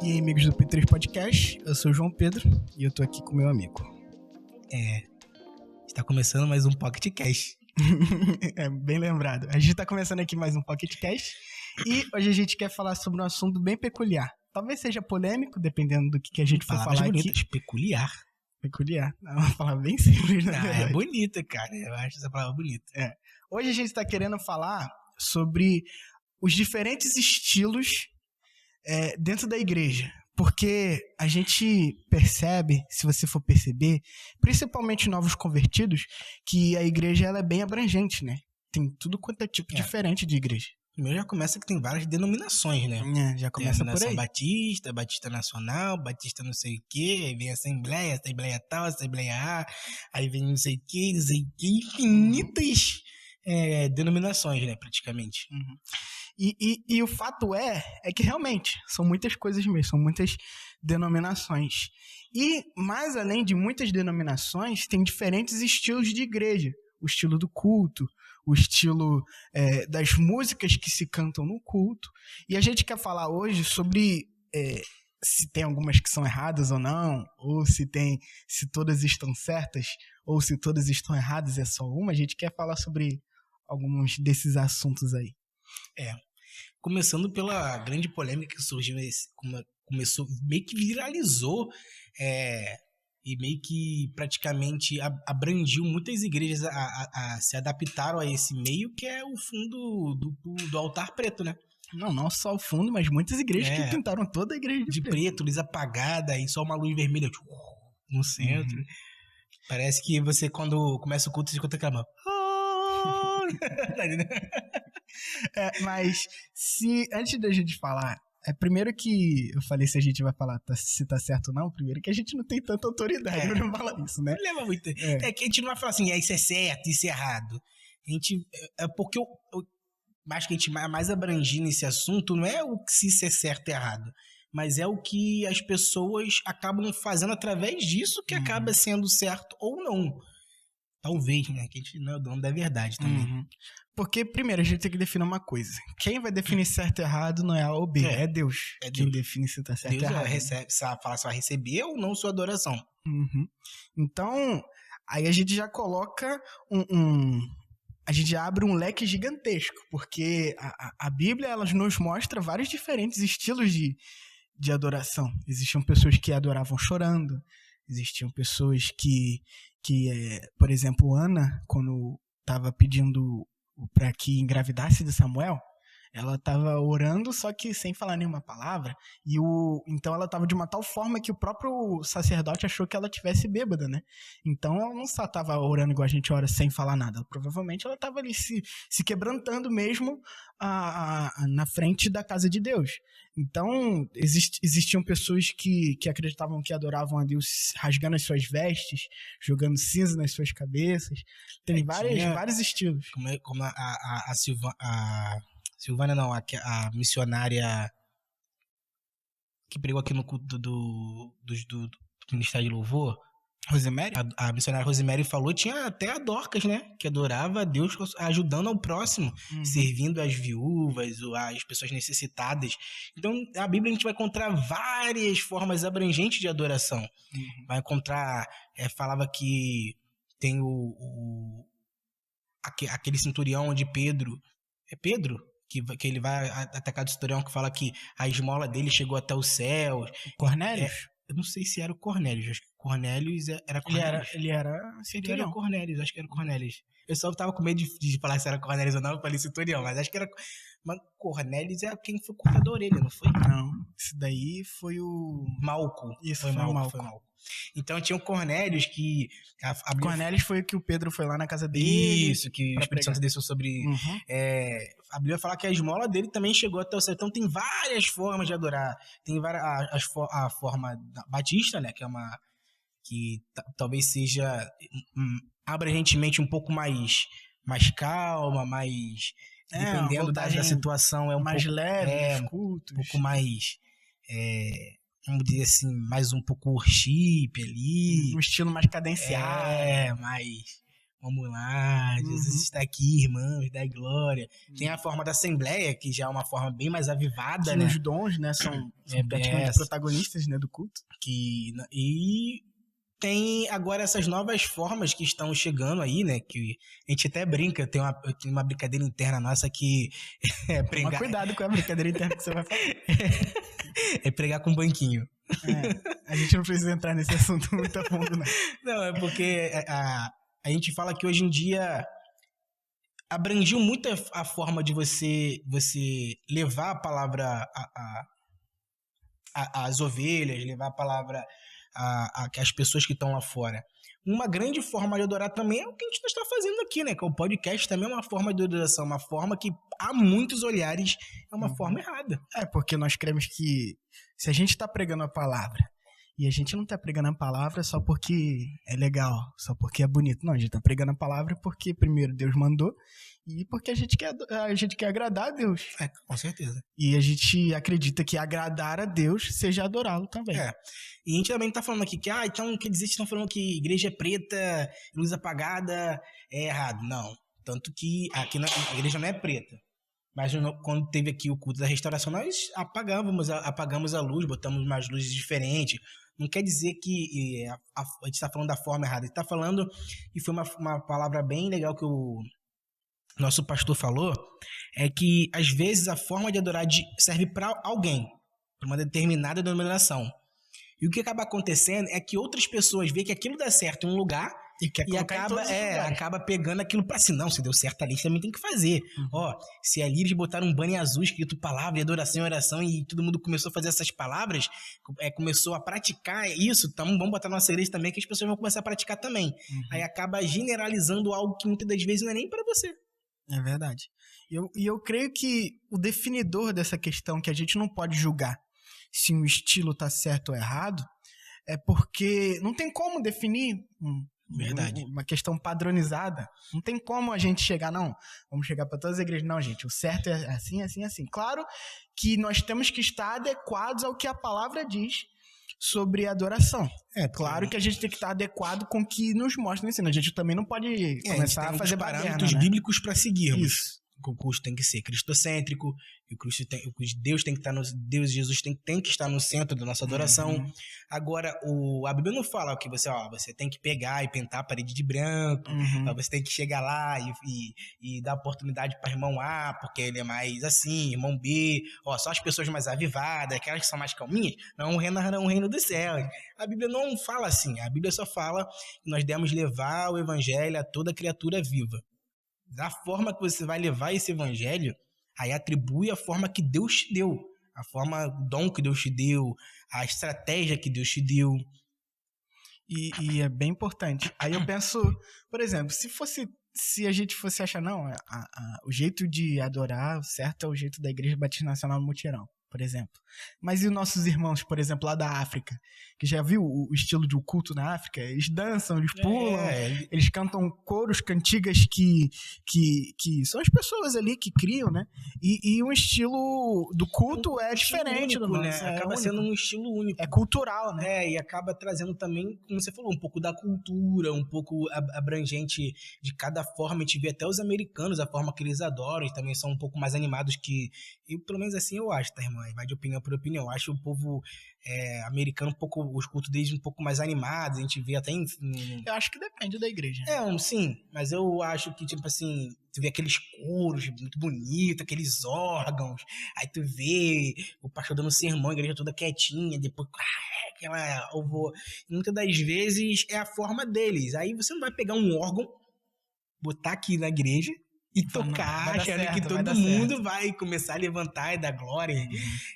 E aí, amigos do P3 Podcast, eu sou o João Pedro e eu tô aqui com meu amigo. Está começando mais um Pocket Cash. É, bem lembrado. A gente tá começando aqui mais um Pocket Cast e hoje a gente quer falar sobre um assunto bem peculiar. Talvez seja polêmico, dependendo do que a gente for Palavras falar bonitas, aqui. peculiar. Peculiar. É uma palavra bem simples, na verdade. É bonita, cara. Eu acho essa palavra bonita. Hoje a gente tá querendo falar sobre os diferentes estilos dentro da igreja. Porque a gente percebe, se você for perceber, principalmente novos convertidos, que a igreja ela é bem abrangente, né? Tem tudo quanto é tipo diferente de igreja. Primeiro já começa que tem várias denominações, né? Já começa por aí. Batista, Batista Nacional, Batista não sei o quê, aí vem Assembleia tal, Assembleia A, aí vem não sei o quê, infinitas denominações, né, praticamente. Uhum. E o fato é que realmente são muitas coisas mesmo, são muitas denominações. E, mais além de muitas denominações, tem diferentes estilos de igreja. O estilo do culto, o estilo das músicas que se cantam no culto. E a gente quer falar hoje sobre se tem algumas que são erradas ou não, ou se todas estão certas, ou se todas estão erradas e é só uma. A gente quer falar sobre alguns desses assuntos aí. Começando pela grande polêmica que surgiu, começou, meio que viralizou, e meio que praticamente abrangiu muitas igrejas a se adaptaram a esse meio, que é o fundo do altar preto, né? Não só o fundo, mas muitas igrejas que pintaram toda a igreja de preto, luz apagada e só uma luz vermelha no centro. Uhum. Parece que você, quando começa o culto, você escuta aquela... Mas antes da gente falar, primeiro que eu falei se a gente vai falar se tá certo ou não, primeiro que a gente não tem tanta autoridade pra falar isso, né? Não leva muito. É que a gente não vai falar assim, isso é certo, isso é errado. A gente, porque eu acho que a gente mais abrangir nesse assunto não é o que se isso é certo ou errado, mas é o que as pessoas acabam fazendo através disso que acaba sendo certo ou não. Talvez, né? Que a gente não é o dono da verdade também. Porque, primeiro, a gente tem que definir uma coisa. Quem vai definir certo e errado não é A ou B, é Deus. Quem define se tá certo Deus ou errado. Fala se vai receber ou não sua adoração. Então, aí a gente já coloca a gente já abre um leque gigantesco, porque a Bíblia ela nos mostra vários diferentes estilos de adoração. Existiam pessoas que adoravam chorando, existiam pessoas que por exemplo, Ana, quando estava pedindo para que engravidasse de Samuel, ela estava orando, só que sem falar nenhuma palavra, então ela estava de uma tal forma que o próprio sacerdote achou que ela tivesse bêbada, né? Então ela não só estava orando igual a gente ora sem falar nada, provavelmente ela estava ali se quebrantando mesmo na frente da casa de Deus. Então existiam pessoas que acreditavam que adoravam a Deus rasgando as suas vestes, jogando cinza nas suas cabeças. Tem vários estilos. Como a Silvana não, a missionária que pregou aqui no culto do Ministério de Louvor, Rosemary? A missionária Rosemary falou, tinha até a Dorcas, né? Que adorava a Deus ajudando ao próximo, servindo as viúvas, as pessoas necessitadas. Então, a Bíblia a gente vai encontrar várias formas abrangentes de adoração. Vai encontrar, falava que tem aquele centurião de Pedro. É Pedro? Que ele vai atacar do centurião, que fala que a esmola dele chegou até os céus. Cornélios? Eu não sei se era o Cornélios. Acho que Cornélios era Cornélios. Ele era centurião. Era Cornélios, acho que era Cornélios. Eu só tava com medo de falar se era Cornélios ou não, eu falei centurião, mas acho que era... Mas Cornélios é quem foi cortado da orelha, não foi? Não, isso daí foi o... Malco. Isso, foi Malco. Então tinha o Cornélios que... Cornélios foi o que o Pedro foi lá na casa dele. Isso, que o Espírito Santo desceu sobre... a Bíblia fala que a esmola dele também chegou até o céu. Então tem várias formas de adorar. Tem a forma batista, né? Que é uma... que talvez seja abrangentemente um pouco mais calma, mais... dependendo da situação, é mais pouco, leve, cultos. Um pouco mais... vamos dizer assim, mais um pouco worship ali. Um estilo mais cadenciado. Vamos lá, Jesus está aqui, irmãos, dai glória. Tem a forma da Assembleia, que já é uma forma bem mais avivada, né? Os dons, né, são praticamente protagonistas, né, do culto. E tem agora essas novas formas que estão chegando aí, né? Que a gente até brinca, tem uma brincadeira interna nossa que é pregar. Toma cuidado com a brincadeira interna que você vai falar. É pregar com banquinho. A gente não precisa entrar nesse assunto muito a fundo, não. Não, é porque a gente fala que hoje em dia abrangiu muito a forma de você levar a palavra às ovelhas, levar a palavra às pessoas que estão lá fora. Uma grande forma de adorar também é o que a gente está fazendo aqui, né? Que o podcast também é uma forma de adoração, uma forma que, a muitos olhares, é uma forma errada. Porque nós cremos que se a gente está pregando a palavra e a gente não está pregando a palavra só porque é legal, só porque é bonito. Não, a gente está pregando a palavra porque primeiro Deus mandou e porque a gente quer agradar a Deus. Com certeza. E a gente acredita que agradar a Deus seja adorá-lo também. E a gente também tá falando aqui que, então quer dizer que estão falando que igreja preta, luz apagada, é errado. Não. Tanto que aqui a igreja não é preta. Mas quando teve aqui o culto da restauração, nós apagamos a luz, botamos umas luzes diferentes. Não quer dizer que a gente está falando da forma errada. A gente está falando, e foi uma palavra bem legal que o nosso pastor falou, é que às vezes a forma de adorar serve para alguém, para uma determinada denominação. E o que acaba acontecendo é que outras pessoas veem que aquilo dá certo em um lugar e acaba pegando aquilo pra si. Não, se deu certo ali, também tem que fazer. Se ali eles botaram um banner azul escrito palavra, adoração e oração, e todo mundo começou a fazer essas palavras, começou a praticar isso, então vamos botar na nossa igreja também, que as pessoas vão começar a praticar também. Aí acaba generalizando algo que muitas das vezes não é nem pra você. É verdade. E eu creio que o definidor dessa questão, que a gente não pode julgar se um estilo tá certo ou errado, é porque não tem como definir uma questão padronizada. Não tem como a gente chegar, vamos chegar para todas as igrejas. Não, gente, o certo é assim, assim, assim. Claro que nós temos que estar adequados ao que a palavra diz sobre adoração. Claro que a gente tem que estar adequado com o que nos mostra no ensino. A gente também não pode começar a fazer parâmetros bíblicos para seguirmos. Isso. O culto tem que ser cristocêntrico, Deus Jesus tem que estar no centro da nossa adoração. Agora, a Bíblia não fala que você tem que pegar e pintar a parede de branco, você tem que chegar lá e dar oportunidade para irmão A, porque ele é mais assim, irmão B, só as pessoas mais avivadas, aquelas que são mais calminhas, não o reino dos céus. A Bíblia não fala assim, a Bíblia só fala que nós devemos levar o evangelho a toda criatura viva. Da forma que você vai levar esse evangelho, aí atribui a forma que Deus te deu, o dom que Deus te deu, a estratégia que Deus te deu. E é bem importante. Aí eu penso, por exemplo, se a gente fosse achar, o jeito de adorar, o certo é o jeito da Igreja Batista Nacional no Mutirão, por exemplo. Mas e os nossos irmãos, por exemplo, lá da África, que já viu o estilo de um culto na África? Eles dançam, eles pulam, eles cantam coros, cantigas que são as pessoas ali que criam, né? E o estilo do culto é diferente único, do nosso. Né? Acaba sendo um estilo único. É cultural, né? E acaba trazendo também, como você falou, um pouco da cultura, um pouco abrangente de cada forma. A gente vê até os americanos, a forma que eles adoram, e também são um pouco mais animados que... Eu, pelo menos assim eu acho, tá, irmã? Vai de opinião por opinião. Eu acho o povo americano os cultos deles um pouco mais animados. A gente vê até Eu acho que depende da igreja. Sim. Mas eu acho que, tipo assim, tu vê aqueles coros muito bonitos, aqueles órgãos. Aí tu vê o pastor dando sermão, a igreja toda quietinha. Depois, muitas das vezes é a forma deles. Aí você não vai pegar um órgão, botar aqui na igreja e tocar, achando que todo mundo vai começar a levantar e dar glória.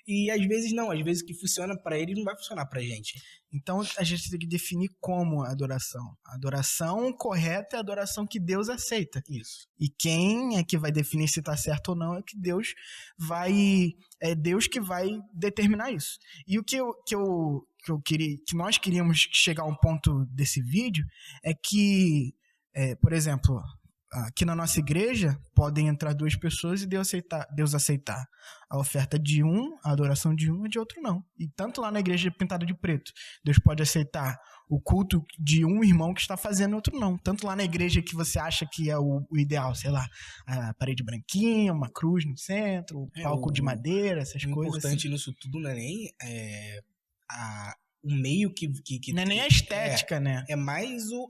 E às vezes não, às vezes o que funciona pra eles não vai funcionar pra gente. Então a gente tem que definir como a adoração. A adoração correta é a adoração que Deus aceita. Isso. E quem é que vai definir se tá certo ou não é que Deus vai... É Deus que vai determinar isso. E o que eu queria, que nós queríamos chegar a um ponto desse vídeo é que, por exemplo... aqui na nossa igreja podem entrar 2 pessoas e Deus aceitar a oferta de um, a adoração de um e de outro não. E tanto lá na igreja pintada de preto, Deus pode aceitar o culto de um irmão que está fazendo, outro não. Tanto lá na igreja que você acha que é o ideal, sei lá, a parede branquinha, uma cruz no centro, o palco de madeira, essas coisas. O importante assim. nisso tudo não é nem o meio que não é nem a estética, né? É mais o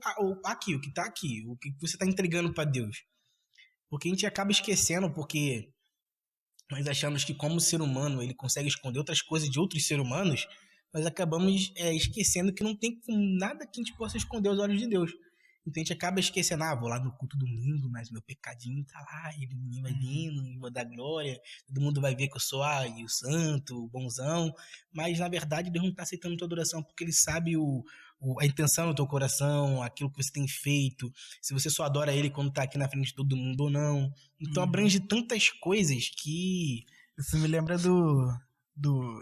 que tá aqui, o que você tá entregando para Deus. Porque a gente acaba esquecendo, porque nós achamos que como ser humano ele consegue esconder outras coisas de outros seres humanos, nós acabamos esquecendo que não tem nada que a gente possa esconder aos olhos de Deus. Então a gente acaba esquecendo, vou lá no culto domingo, mas meu pecadinho tá lá, e ninguém vai vindo, vou dar glória, todo mundo vai ver que eu sou o santo, o bonzão, mas na verdade Deus não tá aceitando tua adoração, porque ele sabe a intenção do teu coração, aquilo que você tem feito, se você só adora ele quando tá aqui na frente de todo mundo ou não. Então abrange tantas coisas que... Isso me lembra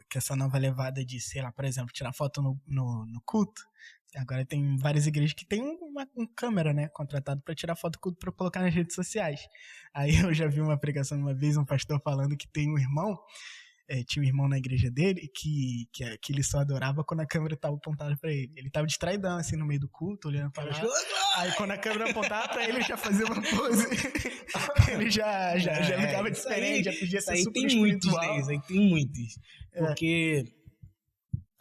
que essa nova levada de, sei lá, por exemplo, tirar foto no culto. Agora tem várias igrejas que tem uma câmera, né, contratado para tirar foto do culto para colocar nas redes sociais. Aí eu já vi uma pregação uma vez, um pastor falando que tem um irmão, tinha um irmão na igreja dele que ele só adorava quando a câmera estava apontada para ele. Ele estava distraidão, assim, no meio do culto, olhando para lá. Aí quando a câmera apontava para ele, ele já fazia uma pose. Ele já ficava diferente, já podia ser super espiritual. Isso aí tem muitos. Porque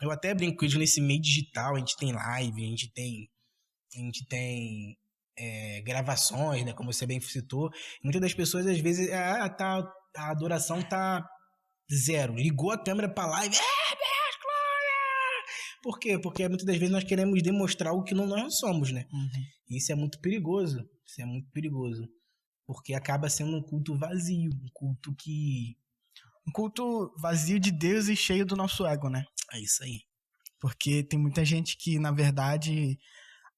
eu até brinco com isso nesse meio digital, a gente tem live, a gente tem gravações, né, como você bem citou. Muitas das pessoas, às vezes, a adoração tá 0. Ligou a câmera pra live, Deus, glória! Por quê? Porque muitas das vezes nós queremos demonstrar o que nós não somos, né? E isso é muito perigoso, porque acaba sendo um culto vazio, um culto vazio de Deus e cheio do nosso ego, né? É isso aí. Porque tem muita gente que, na verdade,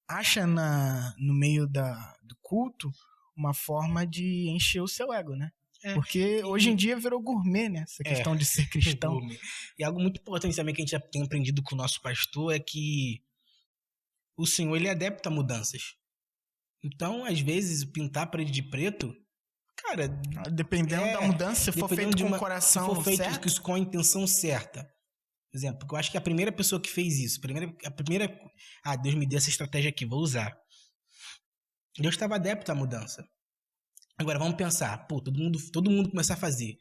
acha no meio do culto uma forma de encher o seu ego, né? Porque hoje em dia virou gourmet, né? Essa questão de ser cristão. E algo muito importante também que a gente já tem aprendido com o nosso pastor é que o Senhor, ele é adepto a mudanças. Então, às vezes, pintar a parede de preto, cara... Dependendo da mudança, se for feito com o coração certo... Se for feito com a intenção certa. Por exemplo, eu acho que a primeira pessoa que fez isso, Deus me deu essa estratégia aqui, vou usar. Deus estava adepto à mudança. Agora, vamos pensar, todo mundo começar a fazer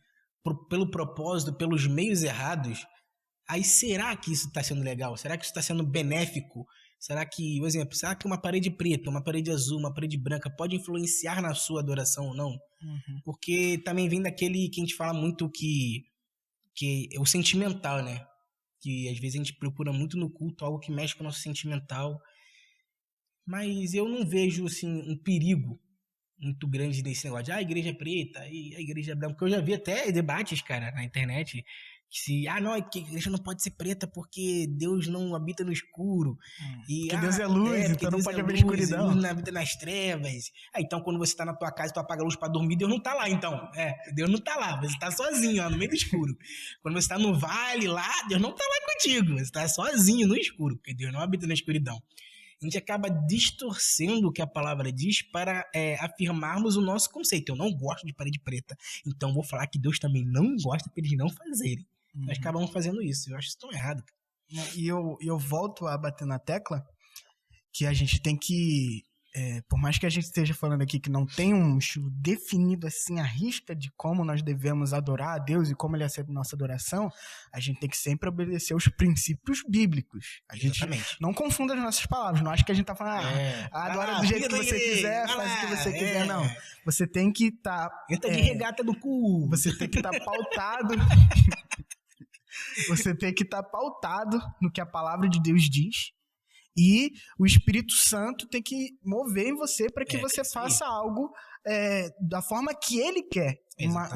pelo propósito, pelos meios errados, aí será que isso está sendo legal? Será que isso está sendo benéfico? Será que, por exemplo, uma parede preta, uma parede azul, uma parede branca pode influenciar na sua adoração ou não? Porque também vem daquele que a gente fala muito que é o sentimental, né? Que às vezes a gente procura muito no culto algo que mexe com o nosso sentimental. Mas eu não vejo, assim, um perigo muito grande nesse negócio de a igreja é preta e a igreja é branca. Porque eu já vi até debates, cara, na internet, que a igreja não pode ser preta porque Deus não habita no escuro. Porque Deus é luz, então não pode haver escuridão. Deus não habita nas trevas. Então quando você tá na tua casa e tu apaga a luz pra dormir, Deus não tá lá, então. Deus não tá lá, você tá sozinho, no meio do escuro. Quando você tá no vale lá, Deus não tá lá contigo, você tá sozinho no escuro, porque Deus não habita na escuridão. A gente acaba distorcendo o que a palavra diz para afirmarmos o nosso conceito. Eu não gosto de parede preta, então vou falar que Deus também não gosta para eles não fazerem. Nós acabamos fazendo isso, eu acho isso tão errado. E eu volto a bater na tecla que a gente tem que, por mais que a gente esteja falando aqui que não tem um estilo definido assim à risca de como nós devemos adorar a Deus e como ele aceita a nossa adoração, a gente tem que sempre obedecer os princípios bíblicos. A gente não confunda as nossas palavras, não acha que a gente tá falando adora do jeito que você quiser, faz o que você quiser, não. Você tem que estar... Entra de regata no cu! Você tem que estar pautado... Você tem que estar pautado no que a palavra de Deus diz. E o Espírito Santo tem que mover em você para que você faça algo da forma que ele quer.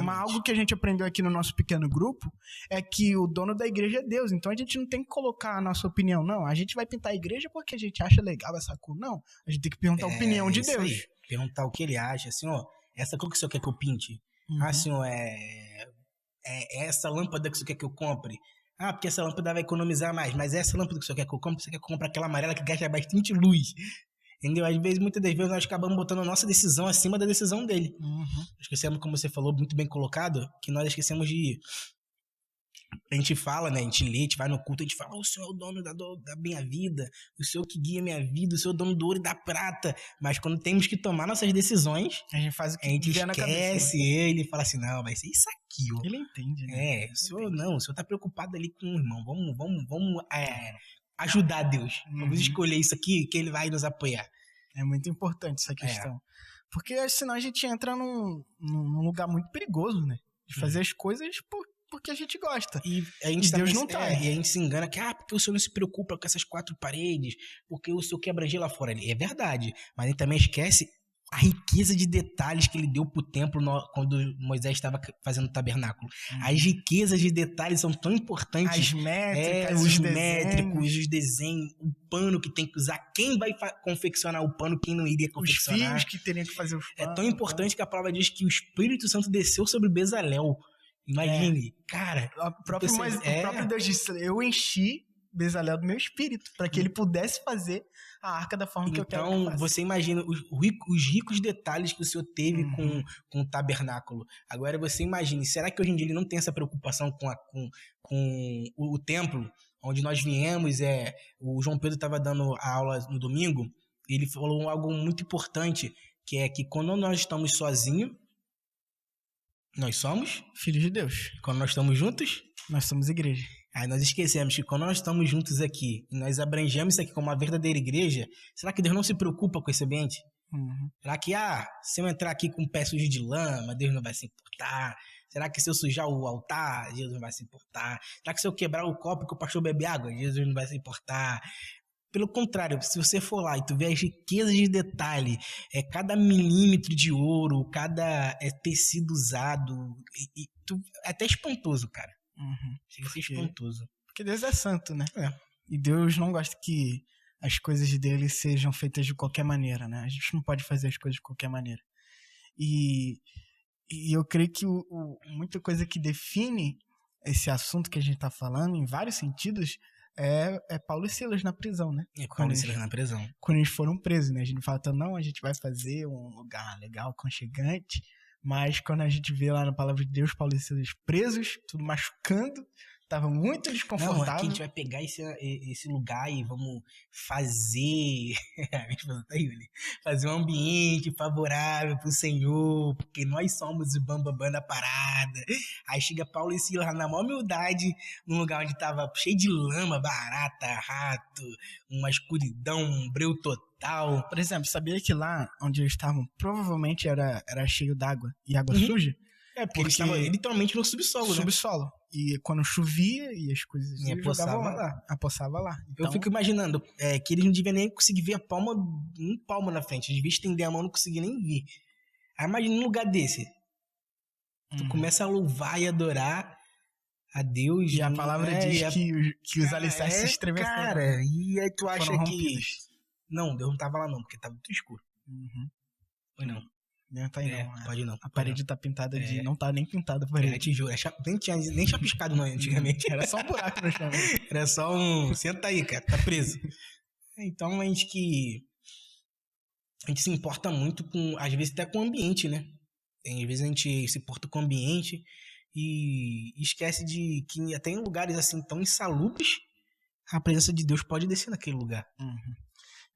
Algo que a gente aprendeu aqui no nosso pequeno grupo é que o dono da igreja é Deus. Então a gente não tem que colocar a nossa opinião, não. A gente vai pintar a igreja porque a gente acha legal essa cor. Não, a gente tem que perguntar a opinião de Deus. Aí. Perguntar o que ele acha. Assim, essa cor que o senhor quer que eu pinte? Senhor, essa lâmpada que o senhor quer que eu compre? Porque essa lâmpada vai economizar mais. Mas essa lâmpada que o senhor quer que eu compre, você quer que eu compre aquela amarela que gasta bastante luz. Entendeu? Às vezes, muitas das vezes, nós acabamos botando a nossa decisão acima da decisão dele. Esquecemos, como você falou, muito bem colocado, que nós esquecemos de... A gente fala, né? A gente lê, a gente vai no culto, a gente fala: o Senhor é o dono da minha vida, o Senhor que guia minha vida, o Senhor é o dono do ouro e da prata. Mas quando temos que tomar nossas decisões, a gente faz o que a gente vier na cabeça. esquece ele e fala assim: não, vai ser isso aqui, ó. Ele entende, né? O senhor tá preocupado ali com o irmão. Vamos ajudar Deus. Vamos escolher isso aqui que ele vai nos apoiar. É muito importante essa questão. Porque senão a gente entra num lugar muito perigoso, né? De fazer as coisas porque a gente gosta. E a gente Deus não tá. E a gente se engana que, porque o senhor não se preocupa com essas 4 paredes, porque o senhor quer abranger lá fora. É verdade. Mas a gente também esquece a riqueza de detalhes que ele deu pro templo quando Moisés estava fazendo o tabernáculo. As riquezas de detalhes são tão importantes. As métricas, os métricos, os desenhos, o pano que tem que usar, quem vai confeccionar o pano, quem não iria confeccionar. Os fios que teriam que fazer os panos. É tão importante que a palavra diz que o Espírito Santo desceu sobre Bezalel. Imagine, cara. O próprio Deus disse: eu enchi Bezalel do meu espírito, para que ele pudesse fazer a arca da forma que eu quero. Então, você imagina os ricos detalhes que o Senhor teve com o tabernáculo. Agora, você imagine, será que hoje em dia ele não tem essa preocupação com o templo, onde nós viemos? O João Pedro estava dando a aula no domingo, e ele falou algo muito importante, que é que quando nós estamos sozinhos, nós somos filhos de Deus. Quando nós estamos juntos, nós somos igreja. Aí nós esquecemos que quando nós estamos juntos aqui, e nós abrangemos isso aqui como uma verdadeira igreja, será que Deus não se preocupa com esse ambiente? Será que, se eu entrar aqui com um pé sujo de lama, Deus não vai se importar? Será que se eu sujar o altar, Deus não vai se importar? Será que se eu quebrar o copo que o pastor bebe água, Jesus não vai se importar? Pelo contrário, se você for lá e tu vê as riquezas de detalhe, cada milímetro de ouro, cada tecido usado, é até espantoso, cara. Chega a ser espantoso. Porque Deus é santo, né? E Deus não gosta que as coisas dele sejam feitas de qualquer maneira, né? A gente não pode fazer as coisas de qualquer maneira. E eu creio que muita coisa que define esse assunto que a gente tá falando, em vários sentidos, é Paulo e Silas na prisão, né? Paulo e Silas na prisão. Quando eles foram presos, né? A gente fala, não, a gente vai fazer um lugar legal, aconchegante, mas quando a gente vê lá na palavra de Deus, Paulo e Silas presos, tudo machucando, tava muito desconfortável. Não, aqui a gente vai pegar esse lugar e vamos fazer... A minha esposa tá aí, né? Fazer um ambiente favorável pro Senhor, porque nós somos o bambambam da parada. Aí chega Paulo e Silas na maior humildade, num lugar onde tava cheio de lama, barata, rato, uma escuridão, um breu total. Por exemplo, sabia que lá onde eles estavam, provavelmente era cheio d'água e água suja? Porque eles estavam literalmente no subsolo, né? Subsolo. E quando chovia e as coisas apossava lá. Então... Eu fico imaginando que eles não deviam nem conseguir ver um palmo na frente. Eles deviam estender a mão e não conseguiam nem ver. Aí imagina um lugar desse. Tu começa a louvar e adorar a Deus. E a palavra diz que os alicerces se estremeceram. Cara, e aí tu acha que... Não, Deus não tava lá não, porque tava muito escuro. Foi não. Não tá aí não. Pode não. A parede tá pintada de... Não tá nem pintada a parede. Tijolo. Nem tinha nem chapiscado não, antigamente. Era só um buraco no chão. Era só um... Senta aí, cara. Tá preso. Então, a gente se importa muito com... Às vezes até com o ambiente, né? Às vezes a gente se importa com o ambiente e esquece de que até em lugares assim tão insalubres, a presença de Deus pode descer naquele lugar.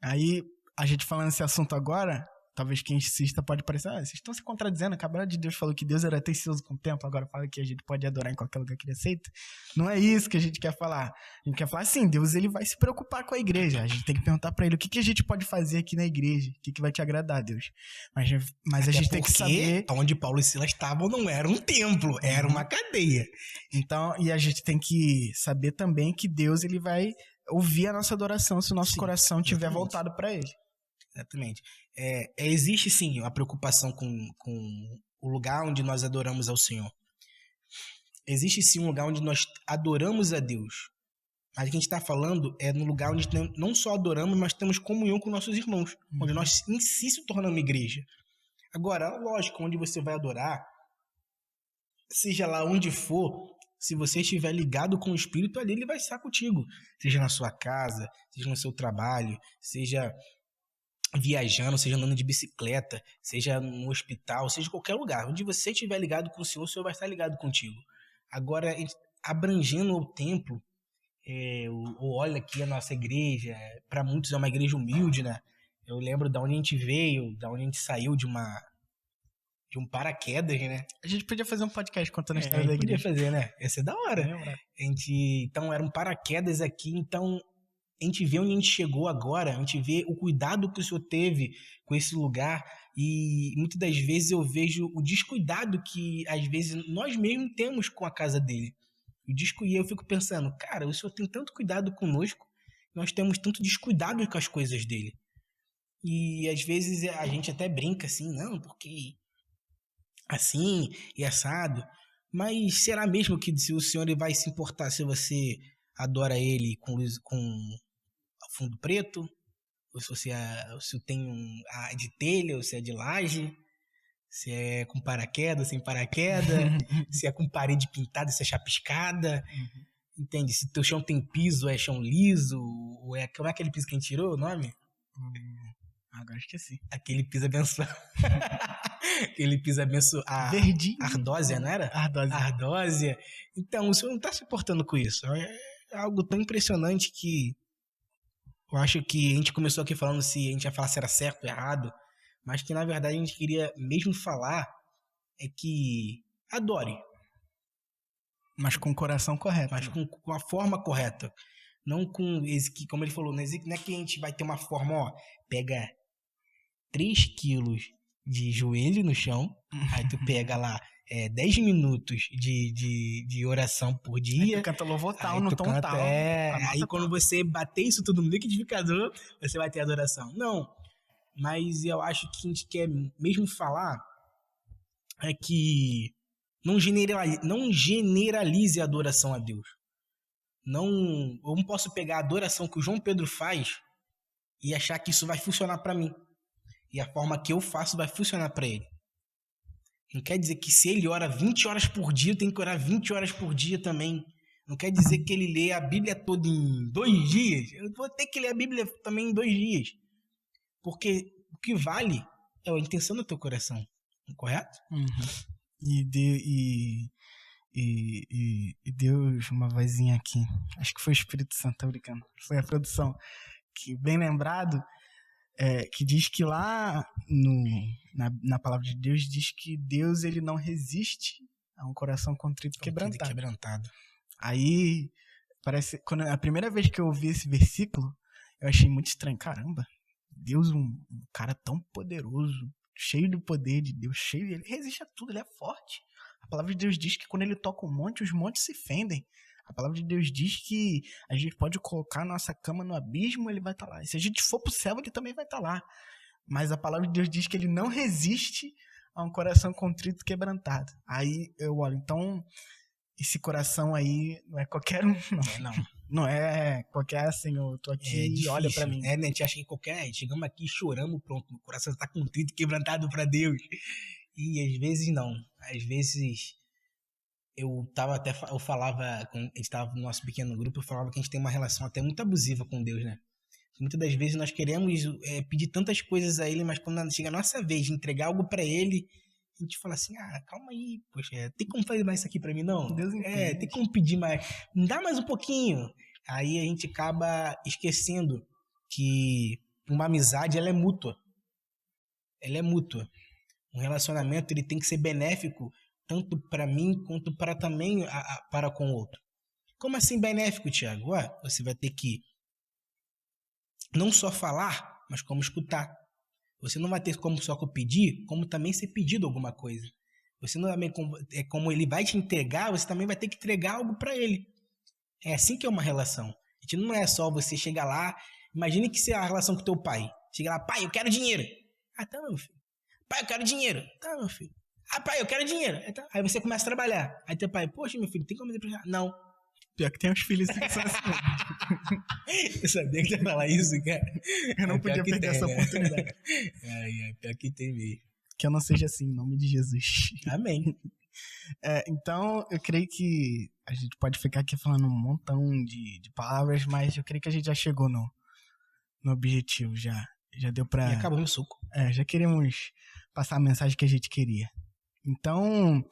Aí, a gente falando esse assunto agora... Talvez quem insista pode parecer, vocês estão se contradizendo, acabaram de Deus falou que Deus era atencioso com o templo, agora fala que a gente pode adorar em qualquer lugar que ele aceita. Não é isso que a gente quer falar. A gente quer falar assim, Deus ele vai se preocupar com a igreja, a gente tem que perguntar pra ele, o que a gente pode fazer aqui na igreja, o que vai te agradar, Deus. Mas a gente tem que saber... onde Paulo e Silas estavam não era um templo, era uma cadeia. Então, e a gente tem que saber também que Deus ele vai ouvir a nossa adoração se o nosso coração estiver voltado pra ele. Exatamente. Existe sim a preocupação com o lugar onde nós adoramos ao Senhor. Existe sim um lugar onde nós adoramos a Deus. Mas o que a gente está falando é no lugar onde não só adoramos, mas temos comunhão com nossos irmãos. Onde nós em si se tornamos igreja. Agora, lógico, onde você vai adorar, seja lá onde for, se você estiver ligado com o Espírito, ali ele vai estar contigo. Seja na sua casa, seja no seu trabalho, seja viajando, seja andando de bicicleta, seja no hospital, seja em qualquer lugar. Onde você estiver ligado com o Senhor vai estar ligado contigo. Agora, abrangendo o templo, olha aqui a nossa igreja, para muitos é uma igreja humilde, né? Eu lembro de onde a gente veio, de onde a gente saiu de um paraquedas, né? A gente podia fazer um podcast contando a história da igreja. Podia fazer, né? Ia ser da hora. Então, era um paraquedas aqui, então a gente vê onde a gente chegou agora, a gente vê o cuidado que o Senhor teve com esse lugar e muitas das vezes eu vejo o descuidado que às vezes nós mesmos temos com a casa dele. E eu fico pensando, cara, o Senhor tem tanto cuidado conosco, nós temos tanto descuidado com as coisas dele. E às vezes a gente até brinca assim, não, porque assim e assado. Mas será mesmo que se o Senhor vai se importar se você adora ele com fundo preto? Ou se tem de telha, ou se é de laje? Se é com paraquedas, sem paraquedas? Se é com parede pintada, se é chapiscada? Entende? Se teu chão tem piso, é chão liso? Ou como é aquele piso que a gente tirou o nome? Agora esqueci. Aquele piso abençoado. Aquele piso abençoado. Verdinho. Ardósia, não era? Ardósia. Então, o senhor não está se importando com isso. É algo tão impressionante que eu acho que a gente começou aqui falando se a gente ia falar se era certo ou errado, mas que na verdade a gente queria mesmo falar é que adore. Mas com o coração correto. Mas com a forma correta. Não com esse que, como ele falou, não é que a gente vai ter uma forma, ó, pega 3 quilos de joelho no chão, aí tu pega lá 10 minutos de oração por dia. Aí tu canta louvor tal, no tom tal. Aí quando você bater isso tudo no liquidificador, você vai ter adoração. Não, mas eu acho que a gente quer mesmo falar é que não generalize a adoração a Deus. Eu não posso pegar a adoração que o João Pedro faz e achar que isso vai funcionar para mim. E a forma que eu faço vai funcionar para ele. Não quer dizer que se ele ora 20 horas por dia, eu tenho que orar 20 horas por dia também. Não quer dizer que ele lê a Bíblia toda em 2 dias. Eu vou ter que ler a Bíblia também em 2 dias. Porque o que vale é a intenção do teu coração. Correto? E Deus, uma vozinha aqui. Acho que foi o Espírito Santo, tô brincando. Foi a produção. Que, bem lembrado, que diz que lá na palavra de Deus, diz que Deus ele não resiste a um coração contrito e quebrantado. Aí, parece, quando a primeira vez que eu ouvi esse versículo, eu achei muito estranho. Caramba, Deus, um cara tão poderoso, cheio do poder de Deus, ele resiste a tudo, ele é forte. A palavra de Deus diz que quando ele toca um monte, os montes se fendem. A palavra de Deus diz que a gente pode colocar a nossa cama no abismo, ele vai estar lá. E se a gente for pro céu, ele também vai estar lá. Mas a palavra de Deus diz que ele não resiste a um coração contrito e quebrantado. Aí eu olho, então esse coração aí não é qualquer um, não. Não é qualquer assim, eu tô aqui e olha pra mim. Né? A gente acha que chegamos aqui choramos, pronto, o coração tá contrito e quebrantado pra Deus. E às vezes não. Às vezes eu falava, a gente estava no nosso pequeno grupo, eu falava que a gente tem uma relação até muito abusiva com Deus, né? Muitas das vezes nós queremos pedir tantas coisas a Ele, mas quando chega a nossa vez de entregar algo para Ele, a gente fala assim, calma aí, poxa, tem como fazer mais isso aqui para mim, não? Deus entende. Tem como pedir mais, dá mais um pouquinho. Aí a gente acaba esquecendo que uma amizade, ela é mútua. Ela é mútua. Um relacionamento, ele tem que ser benéfico tanto para mim quanto para também para com o outro. Como assim benéfico, Thiago? Você vai ter que não só falar, mas como escutar. Você não vai ter como só pedir, como também ser pedido alguma coisa. Você não vai como ele vai te entregar, você também vai ter que entregar algo para ele. É assim que é uma relação. A gente não é só você chegar lá, imagine que se é a relação com teu pai. Chega lá, pai, eu quero dinheiro. Tá, meu filho. Pai, eu quero dinheiro. Tá, meu filho. Pai, eu quero dinheiro. Aí você começa a trabalhar. Aí teu pai, poxa, meu filho, tem como me prestar? Não. Pior que tem uns filhos que são assim. Eu sabia que ia falar isso, cara. Eu não podia perder essa oportunidade. Pior que tem mesmo. Que eu não seja assim, em nome de Jesus. Amém. Então, eu creio que a gente pode ficar aqui falando um montão de palavras, mas eu creio que a gente já chegou no objetivo já. Já deu pra... E acabou o suco. Já queremos passar a mensagem que a gente queria. Então,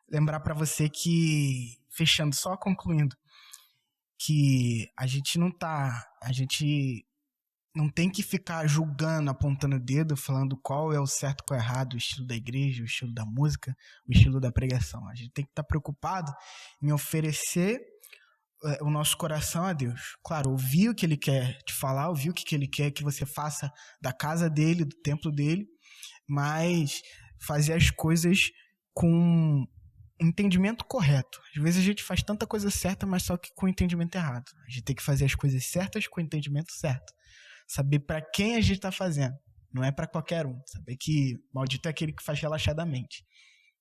lembrar pra você que, fechando, só concluindo, que a gente não tem que ficar julgando, apontando o dedo, falando qual é o certo, qual é o errado, o estilo da igreja, o estilo da música, o estilo da pregação. A gente tem que estar preocupado em oferecer o nosso coração a Deus. Claro, ouvir o que Ele quer te falar, ouvir o que Ele quer que você faça da casa dEle, do templo dEle, mas fazer as coisas com entendimento correto. Às vezes a gente faz tanta coisa certa, mas só que com o entendimento errado. A gente tem que fazer as coisas certas com o entendimento certo. Saber para quem a gente está fazendo. Não é para qualquer um. Saber que maldito é aquele que faz relaxadamente.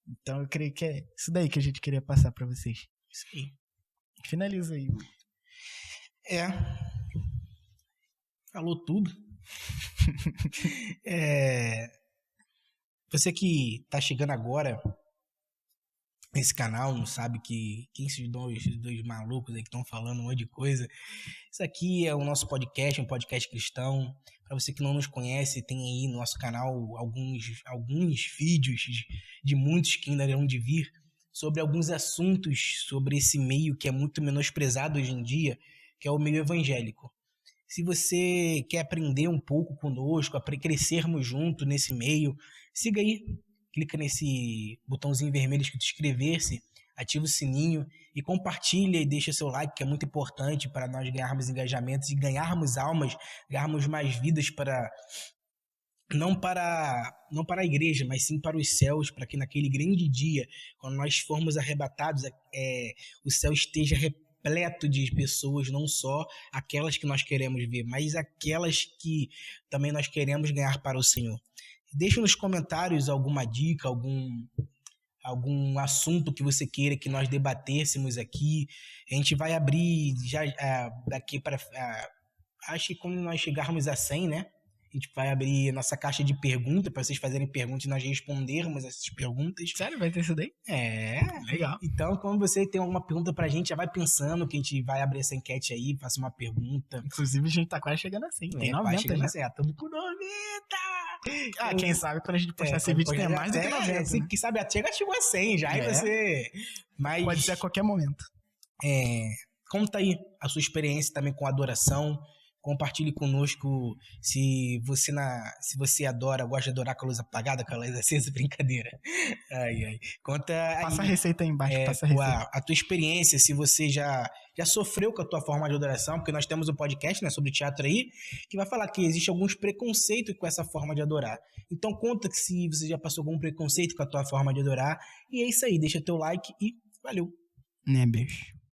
Então eu creio que é isso daí que a gente queria passar para vocês. Isso aí. Finaliza aí. Falou tudo. Você que tá chegando agora nesse canal, não sabe quem esses dois malucos aí que estão falando um monte de coisa. Isso aqui é o nosso podcast, um podcast cristão. Para você que não nos conhece, tem aí no nosso canal alguns vídeos de muitos que ainda irão de vir sobre alguns assuntos sobre esse meio que é muito menosprezado hoje em dia, que é o meio evangélico. Se você quer aprender um pouco conosco, crescermos junto nesse meio, siga aí, clica nesse botãozinho vermelho escrito inscrever-se, ativa o sininho e compartilha e deixa seu like, que é muito importante para nós ganharmos engajamentos e ganharmos almas, ganharmos mais vidas para... Não para a igreja, mas sim para os céus, para que naquele grande dia, quando nós formos arrebatados, o céu esteja repleto de pessoas, não só aquelas que nós queremos ver, mas aquelas que também nós queremos ganhar para o Senhor. Deixa nos comentários alguma dica, algum assunto que você queira que nós debatêssemos aqui. A gente vai abrir já daqui para... acho que quando nós chegarmos a 100, né? A gente vai abrir a nossa caixa de perguntas para vocês fazerem perguntas e nós respondermos essas perguntas. Sério? Vai ter isso daí? Legal. Então, quando você tem alguma pergunta pra gente, já vai pensando que a gente vai abrir essa enquete aí, faça uma pergunta. Inclusive, a gente tá quase chegando assim. Tem 90 já. Estamos com 90! Quem sabe quando a gente postar esse vídeo tem mais do que 90. Quem sabe a Chega chegou a 100 já, e você... Mas, pode ser a qualquer momento. Conta aí a sua experiência também com adoração. Compartilhe conosco se você gosta de adorar com a luz apagada, com a luz acesa, brincadeira. Conta aí. Passa a receita aí embaixo, passa a receita. A tua experiência, se você já sofreu com a tua forma de adoração, porque nós temos um podcast, né, sobre teatro aí, que vai falar que existe alguns preconceitos com essa forma de adorar. Então conta que se você já passou algum preconceito com a tua forma de adorar. E é isso aí, deixa teu like e valeu. Né, beijo.